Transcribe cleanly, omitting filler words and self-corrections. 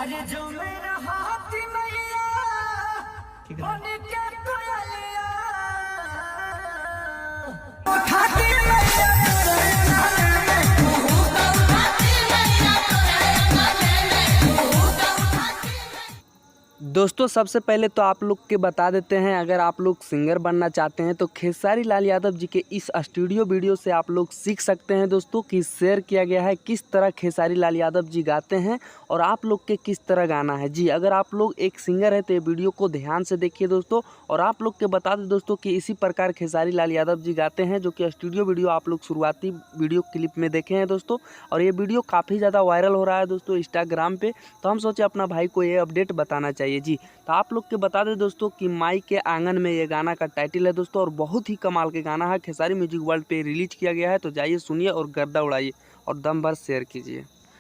अरे जो मेरा हाथ मैया बन के कोयलिया उठाती मैया दोस्तों सबसे पहले तो आप लोग के बता देते हैं, अगर आप लोग सिंगर बनना चाहते हैं तो खेसारी लाल यादव जी के इस स्टूडियो वीडियो से आप लोग सीख सकते हैं दोस्तों कि शेयर किया गया है किस तरह खेसारी लाल यादव जी गाते हैं और आप लोग के किस तरह गाना है। जी अगर आप लोग एक सिंगर है तो ये वीडियो को ध्यान से देखिए दोस्तों। और आप लोग के बता दें दोस्तों कि इसी प्रकार खेसारी लाल यादव जी गाते हैं, जो कि स्टूडियो वीडियो आप लोग शुरुआती वीडियो क्लिप में देखे हैं दोस्तों। और ये वीडियो काफ़ी ज़्यादा वायरल हो रहा है दोस्तों इंस्टाग्राम पे, तो हम सोचे अपना भाई को ये अपडेट बताना चाहिए। जी तो आप लोग के बता दें दोस्तों कि माई के आंगन में ये गाना का टाइटल है दोस्तों, और बहुत ही कमाल के गाना है, खेसारी म्यूजिक वर्ल्ड पे रिलीज किया गया है। तो जाइए सुनिए और गर्दा उड़ाइए और दम भर शेयर कीजिए।